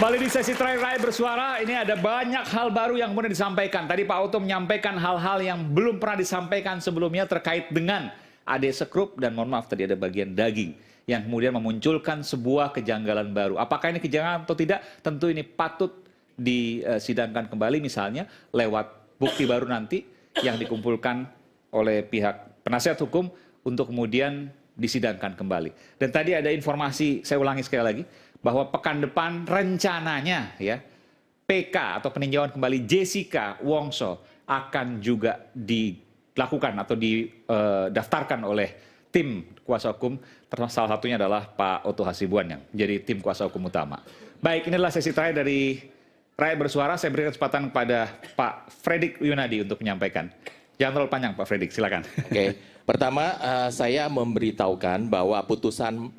Kembali di sesi terakhir Rakyat Bersuara, ini ada banyak hal baru yang kemudian disampaikan. Tadi Pak Oto menyampaikan hal-hal yang belum pernah disampaikan sebelumnya terkait dengan AD Sekrup dan mohon maaf tadi ada bagian daging yang kemudian memunculkan sebuah kejanggalan baru. Apakah ini kejanggalan atau tidak? Tentu ini patut disidangkan kembali misalnya lewat bukti baru nanti yang dikumpulkan oleh pihak penasihat hukum untuk kemudian disidangkan kembali. Dan tadi ada informasi, saya ulangi sekali lagi, bahwa pekan depan rencananya ya PK atau peninjauan kembali Jessica Wongso akan juga dilakukan atau didaftarkan oleh tim kuasa hukum, termasuk salah satunya adalah Pak Oto Hasibuan yang menjadi tim kuasa hukum utama. Baik, inilah sesi terakhir dari Rakyat Bersuara. Saya berikan kesempatan kepada Pak Fredrik Yunadi untuk menyampaikan. Jangan terlalu panjang Pak Fredrik, silakan. Oke, pertama saya memberitahukan bahwa putusan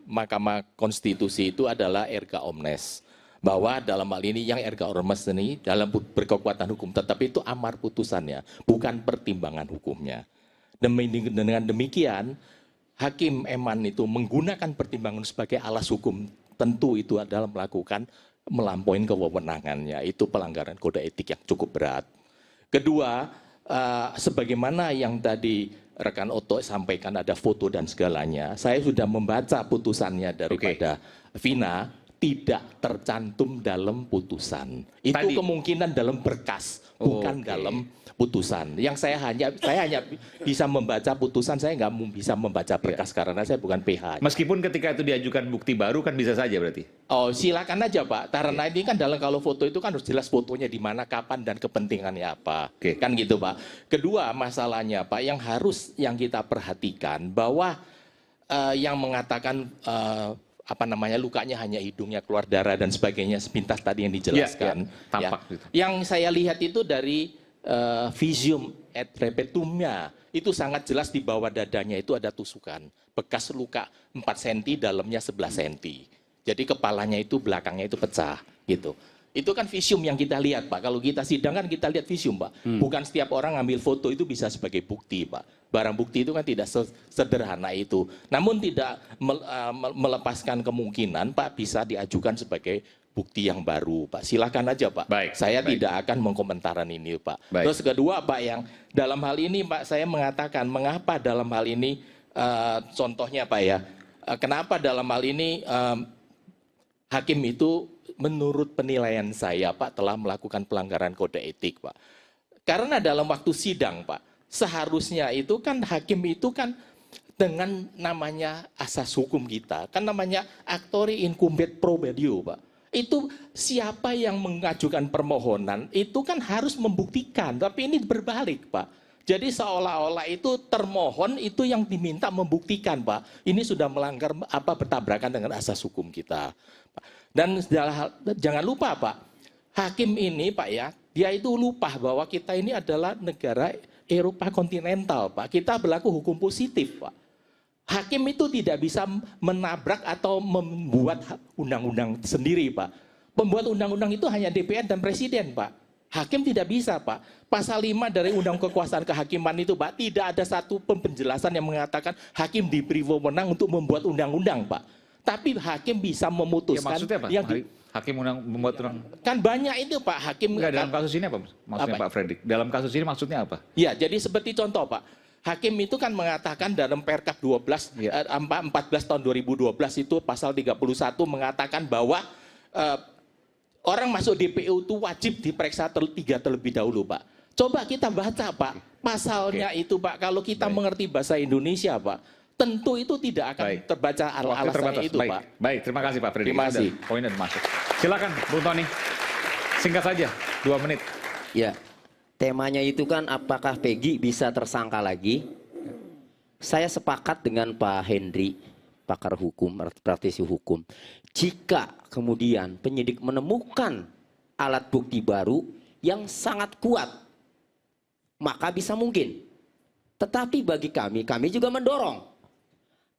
Mahkamah Konstitusi itu adalah erga omnes. Bahwa dalam hal ini yang erga omnes ini dalam berkekuatan hukum, tetapi itu amar putusannya, bukan pertimbangan hukumnya. Dengan demikian, Hakim Eman itu menggunakan pertimbangan sebagai alas hukum, tentu itu adalah melampaui kewenangannya, itu pelanggaran kode etik yang cukup berat. Kedua, sebagaimana yang tadi rekan Oto sampaikan ada foto dan segalanya, saya sudah membaca putusannya daripada Vina, tidak tercantum dalam putusan. Itu Tadi. kemungkinan dalam berkas, bukan dalam putusan. Yang saya hanya bisa membaca putusan, saya nggak bisa membaca berkas karena saya bukan PH. Meskipun ketika itu diajukan bukti baru kan bisa saja berarti. Oh, silakan aja Pak. Karena ini kan dalam kalau foto itu kan harus jelas fotonya di mana, kapan dan kepentingannya apa. Kan gitu Pak. Kedua masalahnya Pak yang kita perhatikan bahwa yang mengatakan lukanya hanya hidungnya keluar darah dan sebagainya sepintas tadi yang dijelaskan. Tampak gitu. Yang saya lihat itu dari visium et repetumnya itu sangat jelas di bawah dadanya itu ada tusukan. Bekas luka 4 cm, dalamnya 11 cm. Jadi kepalanya itu belakangnya itu pecah gitu. Itu kan visium yang kita lihat Pak. Kalau kita sidang kan kita lihat visium Pak. Bukan setiap orang ngambil foto itu bisa sebagai bukti Pak. Barang bukti itu kan tidak sederhana itu. Namun tidak melepaskan kemungkinan Pak bisa diajukan sebagai bukti yang baru Pak. Silakan aja Pak. Saya tidak akan mengkomentaran ini Pak. Terus kedua Pak, yang dalam hal ini Pak saya mengatakan mengapa dalam hal ini contohnya Pak ya. Kenapa dalam hal ini hakim itu menurut penilaian saya Pak telah melakukan pelanggaran kode etik Pak. Karena dalam waktu sidang Pak, seharusnya itu kan hakim itu kan dengan namanya asas hukum kita, kan namanya actori incumbet probadio Pak. Itu siapa yang mengajukan permohonan itu kan harus membuktikan, tapi ini berbalik Pak. Jadi seolah-olah itu termohon itu yang diminta membuktikan Pak. Ini sudah melanggar bertabrakan dengan asas hukum kita. Dan jangan lupa Pak, hakim ini Pak ya, dia itu lupa bahwa kita ini adalah negara Eropa kontinental Pak. Kita berlaku hukum positif Pak. Hakim itu tidak bisa menabrak atau membuat undang-undang sendiri Pak. Pembuat undang-undang itu hanya DPR dan Presiden Pak. Hakim tidak bisa Pak. Pasal 5 dari Undang Kekuasaan Kehakiman itu Pak, tidak ada satu penjelasan yang mengatakan hakim diberi wewenang untuk membuat undang-undang Pak. Tapi hakim bisa memutuskan. Ya, maksudnya apa? Hakim membuat undang. Kan banyak itu Pak hakim. Enggak, dalam kasus ini apa maksudnya Pak Fredrik? Dalam kasus ini maksudnya apa? Ya, jadi seperti contoh Pak. Hakim itu kan mengatakan dalam Perkap 14 tahun 2012 itu pasal 31 mengatakan bahwa orang masuk DPO itu wajib diperiksa terlebih dahulu Pak. Coba kita baca Pak, pasalnya itu Pak, kalau kita mengerti bahasa Indonesia Pak, tentu itu tidak akan terbaca alasannya itu Pak. Baik, terima kasih Pak Fredrik. Terima kasih. Poinnya masuk. Silakan Bung Tony, singkat saja, 2 menit. Ya. Temanya itu kan apakah Peggy bisa tersangka lagi? Saya sepakat dengan Pak Henry, pakar hukum, praktisi hukum. Jika kemudian penyidik menemukan alat bukti baru yang sangat kuat, maka bisa mungkin. Tetapi bagi kami juga mendorong.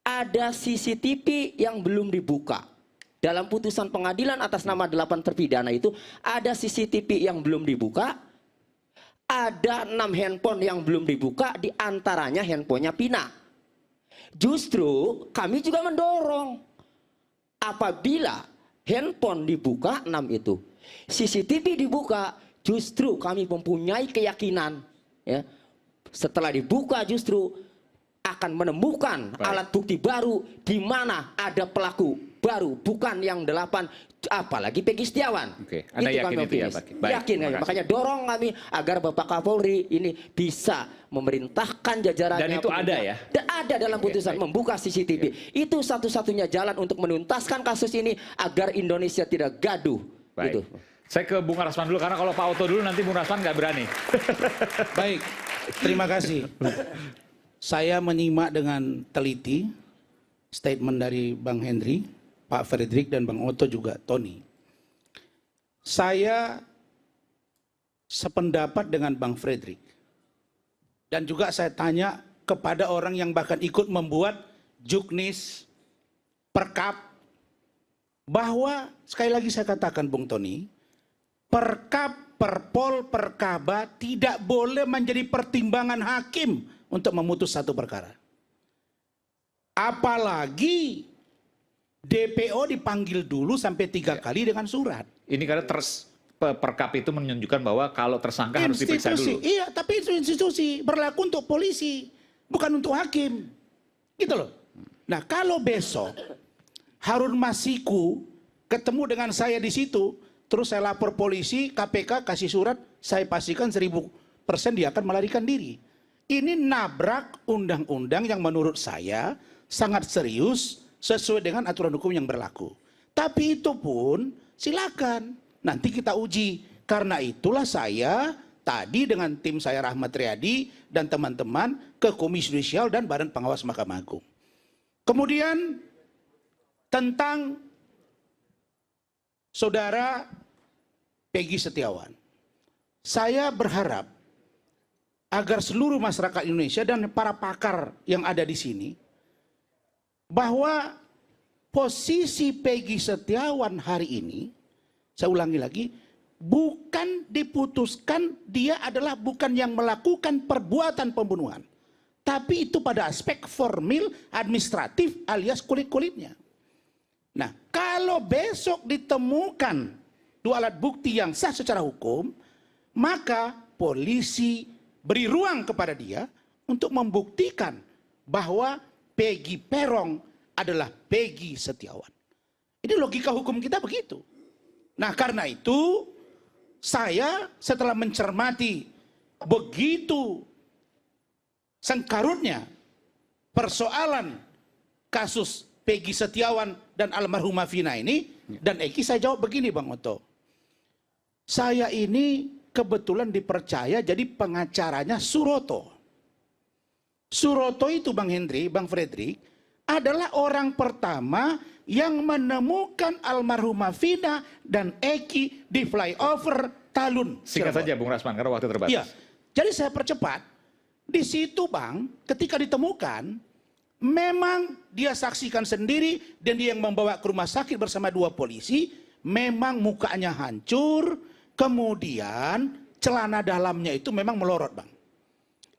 Ada CCTV yang belum dibuka. Dalam putusan pengadilan atas nama 8 terpidana itu, ada CCTV yang belum dibuka. Ada 6 handphone yang belum dibuka, diantaranya handphonenya Pina. Justru kami juga mendorong apabila handphone dibuka 6 itu, CCTV dibuka, justru kami mempunyai keyakinan ya, setelah dibuka justru akan menemukan alat bukti baru di mana ada pelaku baru, bukan yang 8, apalagi Peggy Setiawan. Oke, Anda itu yakin kami itu ya, optimis. Pak? Baik, Yakin kami. terima kasih. Makanya dorong kami agar Bapak Kapolri ini bisa memerintahkan jajarannya. Dan itu ada ya? Dan ada dalam putusan membuka CCTV. Itu satu-satunya jalan untuk menuntaskan kasus ini agar Indonesia tidak gaduh. Baik. Gitu. Saya ke Bung Rasman dulu, karena kalau Pak Oto dulu nanti Bung Rasman nggak berani. Baik, terima kasih. Saya menyimak dengan teliti statement dari Bang Henry, Pak Fredrik, dan Bang Oto juga, Tony. Saya sependapat dengan Bang Fredrik. Dan juga saya tanya kepada orang yang bahkan ikut membuat juknis, perkap, bahwa sekali lagi saya katakan Bung Tony, perkap, perpol, perkaba tidak boleh menjadi pertimbangan hakim untuk memutus satu perkara. Apalagi DPO dipanggil dulu sampai 3 kali dengan surat. Ini karena perkap itu menunjukkan bahwa kalau tersangka harus diperiksa dulu. Iya, tapi itu institusi, berlaku untuk polisi, bukan untuk hakim. Gitu loh. Nah, kalau besok Harun Masiku ketemu dengan saya di situ, terus saya lapor polisi, KPK kasih surat, saya pastikan 1000% dia akan melarikan diri. Ini nabrak undang-undang yang menurut saya sangat serius sesuai dengan aturan hukum yang berlaku. Tapi itu pun silakan, nanti kita uji. Karena itulah saya tadi dengan tim saya Rahmat Riyadi dan teman-teman ke Komisi Yudisial dan Badan Pengawas Mahkamah Agung. Kemudian tentang saudara Peggy Setiawan. Saya berharap agar seluruh masyarakat Indonesia dan para pakar yang ada di sini, bahwa posisi Peggy Setiawan hari ini, saya ulangi lagi, bukan diputuskan dia adalah bukan yang melakukan perbuatan pembunuhan, tapi itu pada aspek formil administratif alias kulit-kulitnya. Nah, kalau besok ditemukan 2 alat bukti yang sah secara hukum, maka polisi beri ruang kepada dia untuk membuktikan bahwa Peggy Peron adalah Peggy Setiawan. Ini logika hukum kita begitu. Nah, karena itu saya setelah mencermati begitu sengkarutnya persoalan kasus Peggy Setiawan dan almarhumah Vina ini, dan Eki, saya jawab begini Bang Oto. Saya ini kebetulan dipercaya jadi pengacaranya Suroto. Suroto itu Bang Henry, Bang Fredrik, adalah orang pertama yang menemukan almarhumah Vina dan Eki di flyover Talun. Singkat saja Bung Rasman, karena waktu terbatas. Iya, jadi saya percepat. Di situ Bang, ketika ditemukan, memang dia saksikan sendiri dan dia yang membawa ke rumah sakit bersama 2 polisi, memang mukanya hancur, kemudian celana dalamnya itu memang melorot Bang.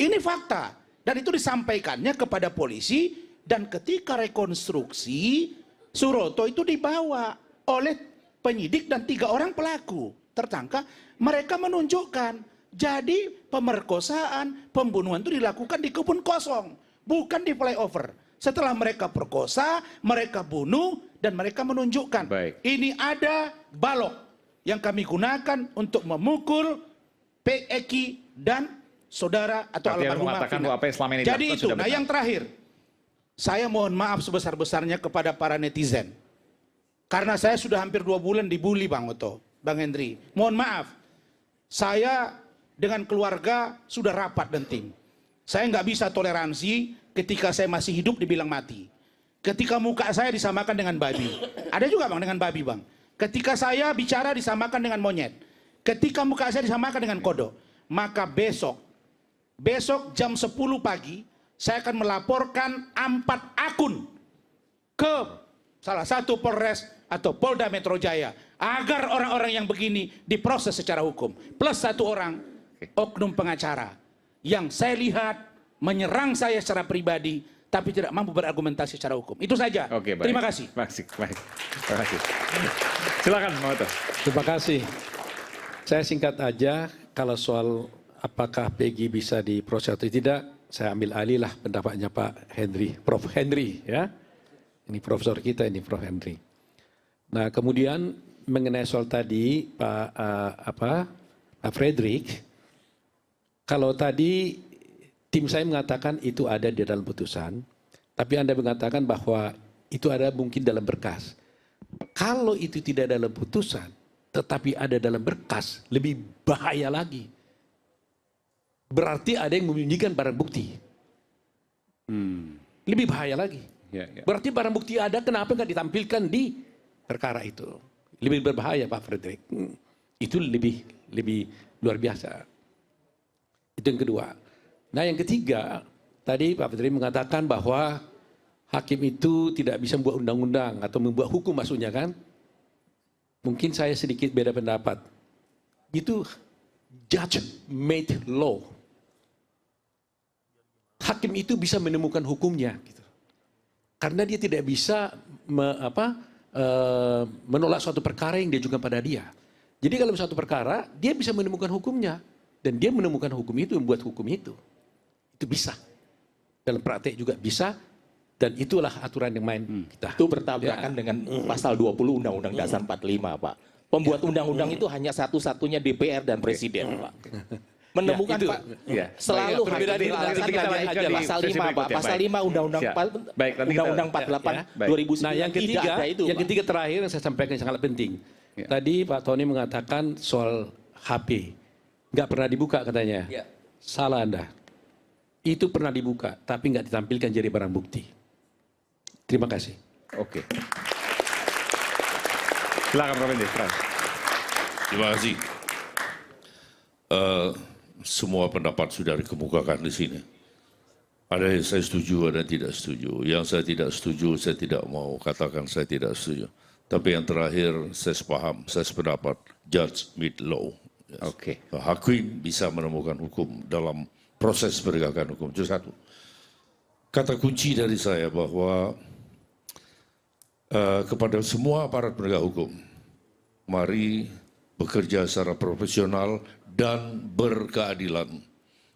Ini fakta dan itu disampaikannya kepada polisi, dan ketika rekonstruksi Suroto itu dibawa oleh penyidik dan 3 orang pelaku tertangkap, mereka menunjukkan jadi pemerkosaan, pembunuhan itu dilakukan di kebun kosong, bukan di flyover. Setelah mereka perkosa, mereka bunuh, dan mereka menunjukkan ini ada balok yang kami gunakan untuk memukul Eki dan saudara atau almarhumah Vina. Jadi itu. Nah, yang terakhir, saya mohon maaf sebesar-besarnya kepada para netizen, karena saya sudah hampir 2 bulan dibully Bang Oto, Bang Henry. Mohon maaf, saya dengan keluarga sudah rapat dan tim. Saya nggak bisa toleransi ketika saya masih hidup dibilang mati. Ketika muka saya disamakan dengan babi. Ada juga Bang dengan babi Bang. Ketika saya bicara disamakan dengan monyet. Ketika muka saya disamakan dengan kodok. Maka besok jam 10 pagi, saya akan melaporkan 4 akun ke salah satu Polres atau Polda Metro Jaya. Agar orang-orang yang begini diproses secara hukum. Plus 1 orang, oknum pengacara. Yang saya lihat menyerang saya secara pribadi tapi tidak mampu berargumentasi secara hukum. Itu saja. Oke, baik. Terima kasih. Baik. Terima kasih. Silakan, Pak Oto. Terima kasih. Saya singkat aja, kalau soal apakah Peggy bisa diproses atau tidak, saya ambil alih lah pendapatnya Pak Henry, Prof. Henry ya. Ini profesor kita ini Prof. Henry. Nah kemudian mengenai soal tadi Pak Frederick, kalau tadi tim saya mengatakan itu ada di dalam putusan, tapi Anda mengatakan bahwa itu ada mungkin dalam berkas. Kalau itu tidak dalam putusan, tetapi ada dalam berkas, lebih bahaya lagi. Berarti ada yang menyembunyikan barang bukti. Lebih bahaya lagi. Ya. Berarti barang bukti ada, kenapa nggak ditampilkan di perkara itu? Lebih berbahaya Pak Frederick. Itu lebih luar biasa. Itu yang kedua. Nah yang ketiga, tadi Pak Frederick mengatakan bahwa hakim itu tidak bisa membuat undang-undang atau membuat hukum maksudnya kan? Mungkin saya sedikit beda pendapat. Itu judge made law. Hakim itu bisa menemukan hukumnya. Gitu. Karena dia tidak bisa menolak suatu perkara yang diajukan pada dia. Jadi kalau suatu perkara, dia bisa menemukan hukumnya. Dan dia menemukan hukum itu, membuat hukum itu. Itu bisa. Dalam praktek juga bisa. Dan itulah aturan yang main kita. Itu bertabrakan dengan pasal 20 Undang-Undang Dasar 45, Pak. Pembuat undang-undang itu hanya satu-satunya DPR dan Presiden, Pak. Menemukan itu, Pak, ya. selalu Perbedaan itu nanti kita aja di pasal sesi 5, Pak. berikutnya. Pasal Baik. 5 Undang-Undang Siap. Baik, nanti kita- Undang-Undang 48 Baik. 2009 Nah yang ketiga, tidak ada itu, yang Pak. ketiga terakhir yang saya sampaikan yang sangat penting. Ya. Tadi Pak Tony mengatakan soal HP. Nggak pernah dibuka katanya. Ya. Salah Anda. Itu pernah dibuka, tapi nggak ditampilkan jadi barang bukti. Terima kasih. Oke. Silakan Prof. Henry. Terima kasih. Semua pendapat sudah dikemukakan di sini. Ada yang saya setuju, ada yang tidak setuju. Yang saya tidak setuju, saya tidak mau katakan saya tidak setuju. Tapi yang terakhir, saya sepaham, saya sependapat, judge made law. Yes. Oke. Hakim bisa menemukan hukum dalam proses penegakan hukum. Itu satu. Kata kunci dari saya bahwa kepada semua aparat penegak hukum, mari bekerja secara profesional dan berkeadilan.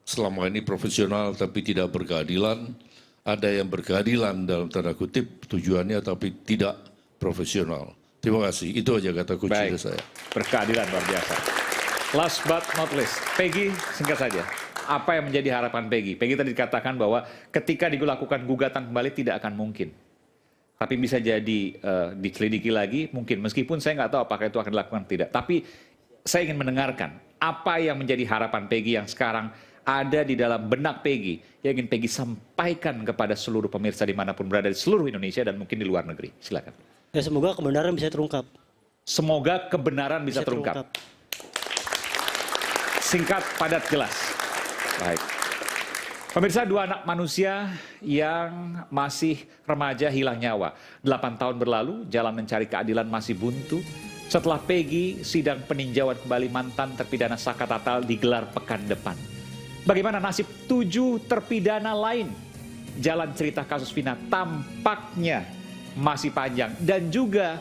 Selama ini profesional tapi tidak berkeadilan, ada yang berkeadilan dalam tanda kutip tujuannya tapi tidak profesional. Terima kasih, itu aja kata kunci dari saya. Berkeadilan luar biasa. Last but not least, Peggy singkat saja. Apa yang menjadi harapan Peggy? Peggy tadi dikatakan bahwa ketika dilakukan gugatan kembali tidak akan mungkin. Tapi bisa jadi diselidiki lagi, mungkin. Meskipun saya nggak tahu apakah itu akan dilakukan tidak. Tapi saya ingin mendengarkan apa yang menjadi harapan Peggy yang sekarang ada di dalam benak Peggy, yang ingin Peggy sampaikan kepada seluruh pemirsa dimanapun berada di seluruh Indonesia dan mungkin di luar negeri. Silakan. Ya semoga kebenaran bisa terungkap. Semoga kebenaran bisa terungkap. Singkat, padat, jelas. Baik. Pemirsa, 2 anak manusia yang masih remaja hilang nyawa. 8 tahun berlalu, jalan mencari keadilan masih buntu. Setelah Peggy, sidang peninjauan kembali mantan terpidana Saka Tatal digelar pekan depan. Bagaimana nasib 7 terpidana lain? Jalan cerita kasus Vina tampaknya masih panjang. Dan juga